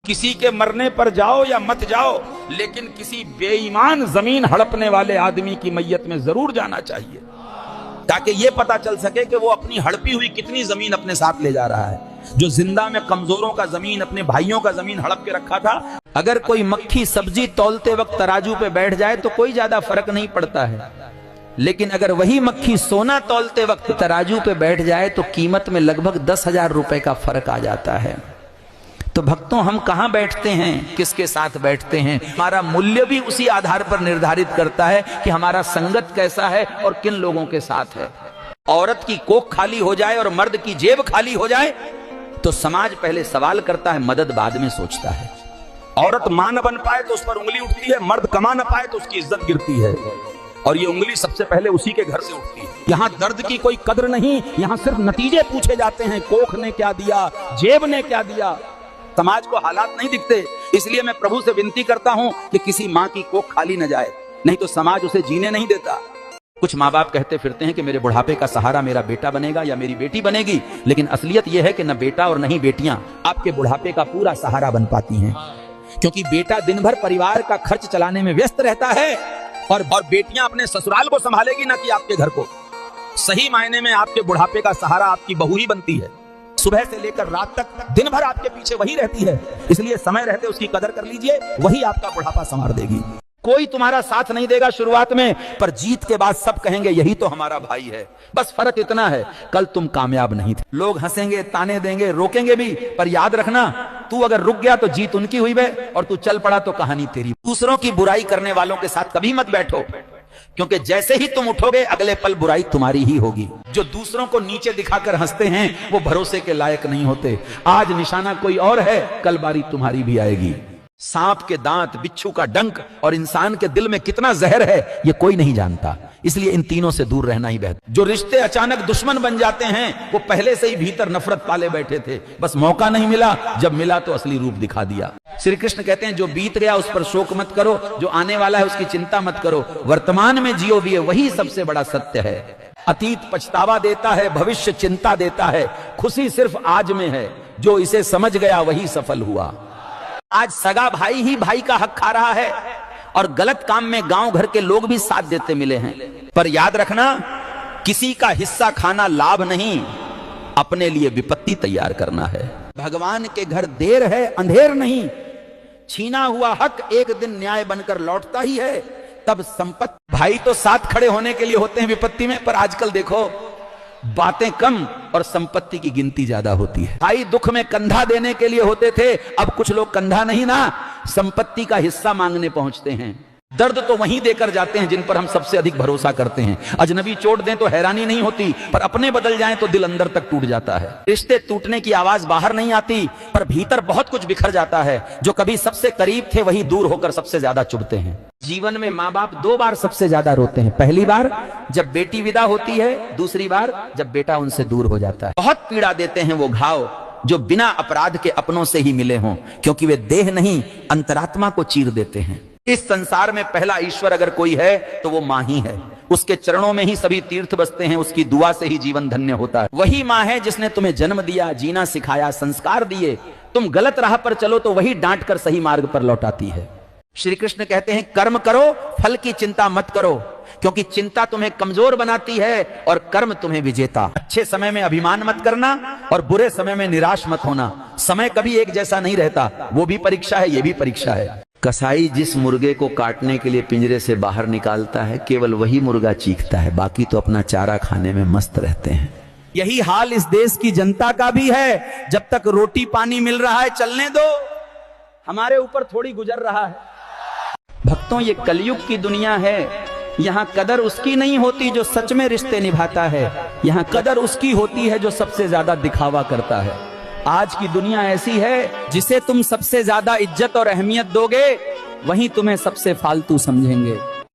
किसी के मरने पर जाओ या मत जाओ, लेकिन किसी बेईमान जमीन हड़पने वाले आदमी की मैयत में जरूर जाना चाहिए, ताकि यह पता चल सके कि वो अपनी हड़पी हुई कितनी जमीन अपने साथ ले जा रहा है। जो जिंदा में कमजोरों का जमीन, अपने भाइयों का जमीन हड़प के रखा था। अगर कोई मक्खी सब्जी तौलते वक्त तराजू पे बैठ जाए तो कोई ज्यादा फर्क नहीं पड़ता है, लेकिन अगर वही मक्खी सोना तौलते वक्त तराजू पे बैठ जाए तो कीमत में लगभग 10,000 रुपए का फर्क आ जाता है। तो भक्तों, हम कहां बैठते हैं, किसके साथ बैठते हैं, हमारा मूल्य भी उसी आधार पर निर्धारित करता है कि हमारा संगत कैसा है और किन लोगों के साथ है। औरत की कोख खाली हो जाए और मर्द की जेब खाली हो जाए तो समाज पहले सवाल करता है, मदद बाद में सोचता है। औरत मां न बन पाए तो उस पर उंगली उठती है, मर्द कमा न पाए तो उसकी इज्जत गिरती है, और ये उंगली सबसे पहले उसी के घर से उठती है। यहाँ दर्द की कोई कदर नहीं, यहाँ सिर्फ नतीजे पूछे जाते हैं, कोख ने क्या दिया, जेब ने क्या दिया। समाज को हालात नहीं दिखते, इसलिए मैं प्रभु से विनती करता हूं कि किसी मां की कोख खाली न जाए, नहीं तो समाज उसे जीने नहीं देता। कुछ माँ बाप कहते फिरते हैं कि मेरे बुढ़ापे का सहारा मेरा बेटा बनेगा या मेरी बेटी बनेगी, लेकिन असलियत यह है कि न बेटा और न ही बेटियां आपके बुढ़ापे का पूरा सहारा बन पाती हैं, क्योंकि बेटा दिन भर परिवार का खर्च चलाने में व्यस्त रहता है और बेटियां अपने ससुराल को संभालेगी, ना कि आपके घर को। सही मायने में आपके बुढ़ापे का सहारा आपकी बहू ही बनती है। सुबह से लेकर रात तक दिन भर आपके पीछे वही रहती है, इसलिए समय रहते उसकी कदर कर लीजिए, वही आपका बुढ़ापा संवार देगी। कोई तुम्हारा साथ नहीं देगा शुरुआत में, पर जीत के बाद सब कहेंगे यही तो हमारा भाई है। बस फर्क इतना है, कल तुम कामयाब नहीं थे। लोग हंसेंगे, ताने देंगे, रोकेंगे भी, पर याद रखना, तू अगर रुक गया तो जीत उनकी हुई बे, और तू चल पड़ा तो कहानी तेरी। दूसरों की बुराई करने वालों के साथ कभी मत बैठो, क्योंकि जैसे ही तुम उठोगे अगले पल बुराई तुम्हारी ही होगी। जो दूसरों को नीचे दिखाकर हंसते हैं वो भरोसे के लायक नहीं होते। आज निशाना कोई और है, कल बारी तुम्हारी भी आएगी। सांप के दांत, बिच्छू का डंक और इंसान के दिल में कितना जहर है ये कोई नहीं जानता, इसलिए इन तीनों से दूर रहना ही बेहतर। जो रिश्ते अचानक दुश्मन बन जाते हैं वो पहले से ही भीतर नफरत पाले बैठे थे, बस मौका नहीं मिला, जब मिला तो असली रूप दिखा दिया। श्री कृष्ण कहते हैं जो बीत गया उस पर शोक मत करो, जो आने वाला है उसकी चिंता मत करो, वर्तमान में जियो भी, वही सबसे बड़ा सत्य है। अतीत पछतावा देता है, भविष्य चिंता देता है, खुशी सिर्फ आज में है, जो इसे समझ गया वही सफल हुआ। आज सगा भाई ही भाई का हक खा रहा है और गलत काम में गांव घर के लोग भी साथ देते मिले हैं, पर याद रखना, किसी का हिस्सा खाना लाभ नहीं, अपने लिए विपत्ति तैयार करना है। भगवान के घर देर है, अंधेर नहीं। छीना हुआ हक एक दिन न्याय बनकर लौटता ही है। तब संपत्ति, भाई तो साथ खड़े होने के लिए होते हैं विपत्ति में, पर आजकल देखो बातें कम और संपत्ति की गिनती ज्यादा होती है। भाई दुख में कंधा देने के लिए होते थे, अब कुछ लोग कंधा नहीं ना, संपत्ति का हिस्सा मांगने पहुंचते हैं। दर्द तो वहीं देकर जाते हैं जिन पर हम सबसे अधिक भरोसा करते हैं। अजनबी चोट दें तो हैरानी नहीं होती, पर अपने बदल जाएं तो दिल अंदर तक टूट जाता है। रिश्ते टूटने की आवाज बाहर नहीं आती, पर भीतर बहुत कुछ बिखर जाता है। जो कभी सबसे करीब थे वही दूर होकर सबसे ज्यादा चुभते हैं। जीवन में माँ बाप 2 बार सबसे ज्यादा रोते हैं, पहली बार जब बेटी विदा होती है, दूसरी बार जब बेटा उनसे दूर हो जाता है। बहुत पीड़ा देते हैं वो घाव जो बिना अपराध के अपनों से ही मिले हों, क्योंकि वे देह नहीं अंतरात्मा को चीर देते हैं। इस संसार में पहला ईश्वर अगर कोई है तो वो माँ ही है। उसके चरणों में ही सभी तीर्थ बसते हैं, उसकी दुआ से ही जीवन धन्य होता है। वही माँ है जिसने तुम्हें जन्म दिया, जीना सिखाया, संस्कार दिए। तुम गलत राह पर चलो तो वही डांट कर सही मार्ग पर लौटाती है। श्री कृष्ण कहते हैं कर्म करो, फल की चिंता मत करो, क्योंकि चिंता तुम्हें कमजोर बनाती है और कर्म तुम्हें विजेता। अच्छे समय में अभिमान मत करना और बुरे समय में निराश मत होना। समय कभी एक जैसा नहीं रहता, वो भी परीक्षा है, ये भी परीक्षा है। कसाई जिस मुर्गे को काटने के लिए पिंजरे से बाहर निकालता है, केवल वही मुर्गा चीखता है, बाकी तो अपना चारा खाने में मस्त रहते हैं। यही हाल इस देश की जनता का भी है। जब तक रोटी पानी मिल रहा है चलने दो, हमारे ऊपर थोड़ी गुजर रहा है। भक्तों, ये कलयुग की दुनिया है। यहाँ कदर उसकी नहीं होती जो सच में रिश्ते निभाता है, यहाँ कदर उसकी होती है जो सबसे ज्यादा दिखावा करता है। आज की दुनिया ऐसी है, जिसे तुम सबसे ज्यादा इज्जत और अहमियत दोगे वहीं तुम्हें सबसे फालतू समझेंगे।